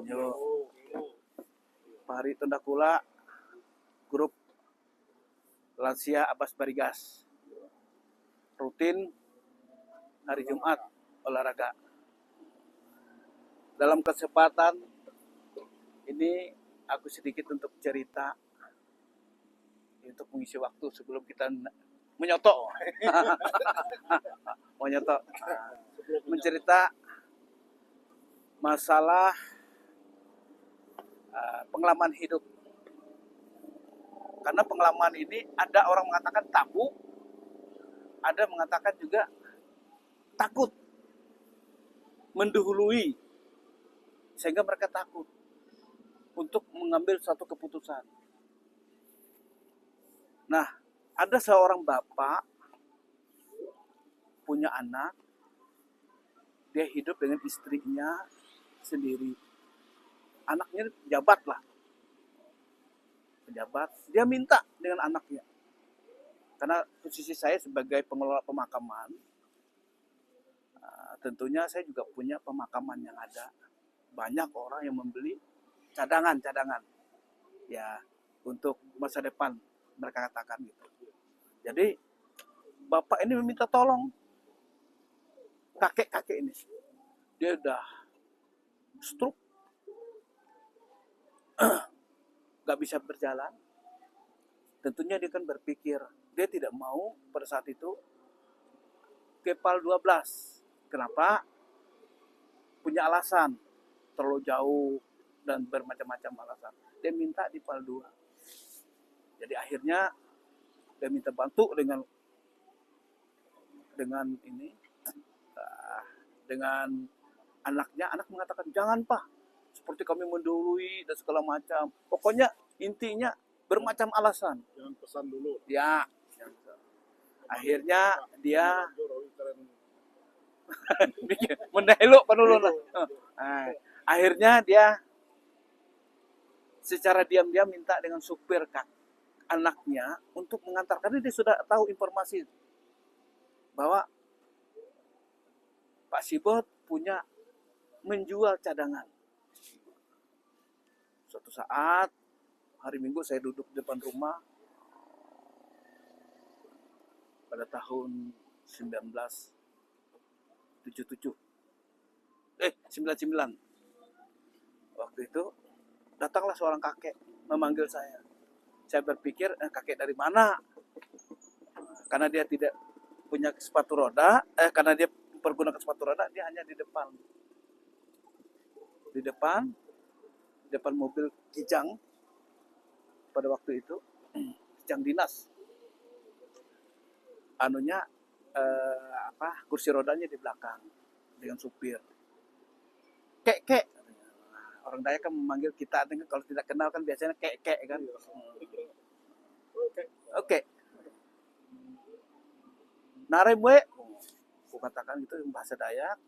Yo, Pahari Tondakula, grup Lansia Abbas Barigas. Rutin hari Jumat olahraga. Dalam kesempatan ini aku sedikit untuk cerita untuk mengisi waktu sebelum kita menyotok. Menyotok. Mencerita masalah pengalaman hidup. Karena pengalaman ini ada orang mengatakan tabu, ada mengatakan juga takut, mendahului, sehingga mereka takut untuk mengambil suatu keputusan. Nah, ada seorang bapak punya anak, dia hidup dengan istrinya sendiri. Anaknya pejabat lah. Pejabat, dia minta dengan anaknya. Karena posisi saya sebagai pengelola pemakaman, tentunya saya juga punya pemakaman yang ada. Banyak orang yang membeli cadangan-cadangan. Ya, untuk masa depan, mereka katakan gitu. Jadi, bapak ini meminta tolong kakek-kakek ini. Dia udah stroke, gak bisa berjalan. Tentunya dia kan berpikir, dia tidak mau pada saat itu kepal 12. Kenapa? Punya alasan, terlalu jauh dan bermacam-macam alasan. Dia minta di PAL 2. Jadi akhirnya dia minta bantu dengan ini, dengan anaknya. Anak mengatakan, jangan Pak, seperti kami mendahului dan segala macam. Pokoknya intinya bermacam alasan. Jangan pesan dulu. Ya. Akhirnya dia mendahulu penurunan. Akhirnya dia secara diam-diam minta dengan supir anaknya untuk mengantar. Karena dia sudah tahu informasi bahwa Pak Sibot punya menjual cadangan. Suatu saat hari Minggu saya duduk di depan rumah pada tahun 1999. Waktu itu datanglah seorang kakek memanggil saya. Saya berpikir kakek dari mana? Karena dia tidak punya sepatu roda, karena dia pergunakan sepatu roda, dia hanya di depan. Di depan mobil Kijang pada waktu itu, Kijang dinas. Kursi rodanya di belakang dengan supir. Kek. Orang Dayak kan memanggil kita, kalau tidak kenal kan biasanya kek kan. Oke. Naremwe, aku katakan itu bahasa Dayak.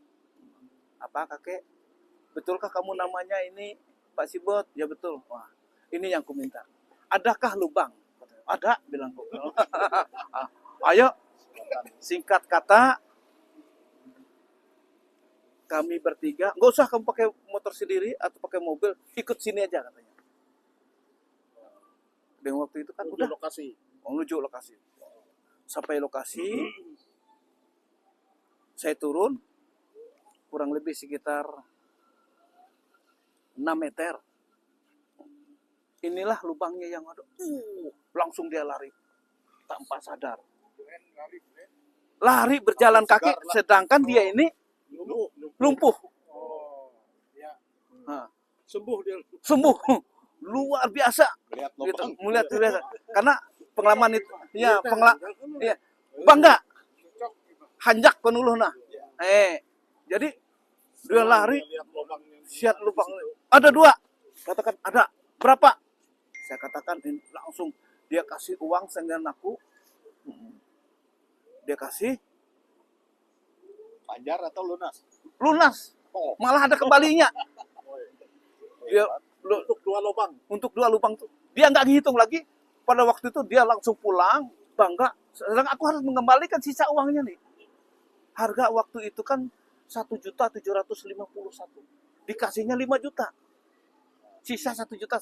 Apa kakek? Betulkah kamu namanya ini Pak Sibot? Ya betul. Wah, ini yang ku minta. Adakah lubang? Ada, bilang ku. Ayo, singkat kata, kami bertiga, nggak usah kamu pakai motor sendiri atau pakai mobil, ikut sini aja katanya. Dan waktu itu kan udah menuju lokasi. Sampai lokasi, saya turun, kurang lebih sekitar 6 meter. Inilah lubangnya yang ada. Langsung dia lari, tanpa sadar. Lari berjalan kaki, sedangkan dia ini lumpuh. Sembuh. Luar biasa. Melihat biasa. Karena pengalaman itu, bangga. Hanjak penuluhna. Jadi dia lari, siap lubang. Ada 2. Katakan ada. Berapa? Saya katakan langsung dia kasih uang dengan aku. Dia kasih Panjar atau lunas? Lunas. Malah ada kembalinya. Dia Untuk 2 lubang. Untuk 2 lubang tuh. Dia nggak ngitung lagi. Pada waktu itu dia langsung pulang, bangga. Sedangkan aku harus mengembalikan sisa uangnya nih. Harga waktu itu kan 1.751.000. Dikasihnya 5 juta. sisa 1,5 juta.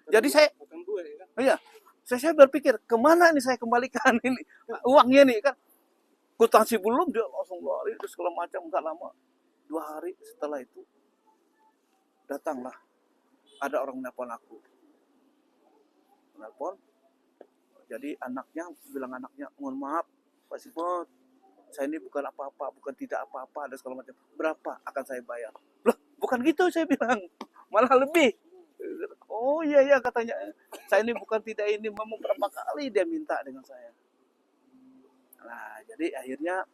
Jadi saya, Bukan dua ya kan? iya, saya berpikir kemana ini saya kembalikan ini uangnya nih kan. Kutansi belum dia langsung lari terus segala macam. Nggak lama, 2 hari setelah itu datanglah ada orang nelpon aku. Nelpon. Jadi bilang anaknya, mohon maaf Pak Sipot, saya ini bukan apa-apa, bukan tidak apa-apa, ada segala macam. Berapa akan saya bayar? Loh, bukan gitu saya bilang, malah lebih. Oh iya katanya, saya ini bukan tidak ini, memang berapa kali dia minta dengan saya. Nah, jadi akhirnya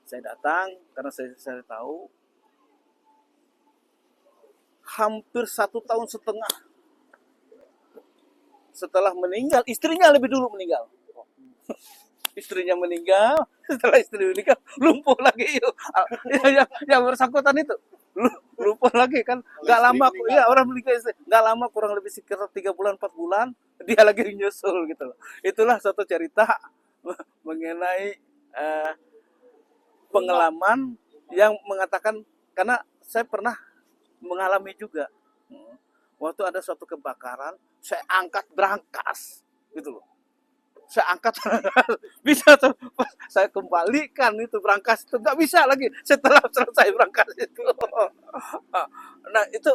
saya datang karena saya tahu hampir 1,5 tahun setelah meninggal, istrinya lebih dulu meninggal. Istrinya meninggal, setelah istri meninggal lumpuh lagi yang bersangkutan itu lumpuh lagi kan. Nggak lama, ya orang meninggal nggak lama, kurang lebih sekitar 3 bulan 4 bulan dia lagi nyusul gitu loh. Itulah satu cerita mengenai pengalaman yang mengatakan, karena saya pernah mengalami juga. Waktu ada suatu kebakaran, saya angkat berangkas gitu loh. Saya angkat bisa tuh, saya kembalikan itu berangkas itu, nggak bisa lagi setelah selesai berangkas itu. Nah itu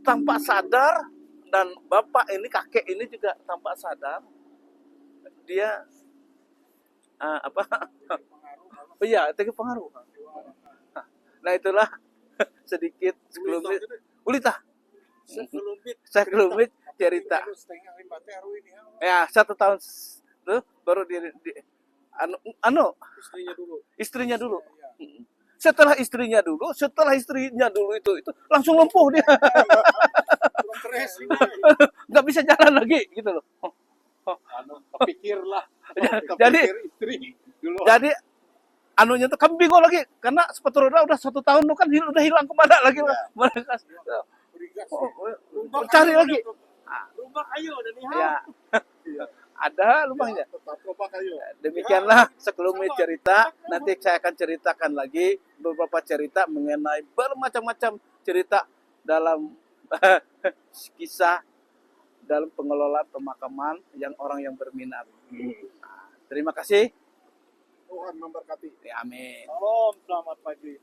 tanpa sadar, dan bapak ini, kakek ini juga tanpa sadar dia iya, itu pengaruh. Nah itulah sedikit ulitah saya kelumit cerita. Ya 1 tahun tuh baru istrinya dulu. Setelah istrinya dulu itu langsung lumpuh dia. Nggak bisa jalan lagi gitu loh. Pikirlah. Jadi anunya tuh kami bingung lagi karena sepatu roda udah 1 tahun tuh kan udah hilang kemana lagi mereka. Cari lagi. Rumah kayu dan ya ada lubangnya. Demikianlah sekelumit cerita. Nanti saya akan ceritakan lagi beberapa cerita mengenai bermacam-macam cerita dalam kisah dalam pengelolaan pemakaman yang orang yang berminat. Terima kasih. Tuhan memberkati. Ya, amin. Salam, selamat pagi.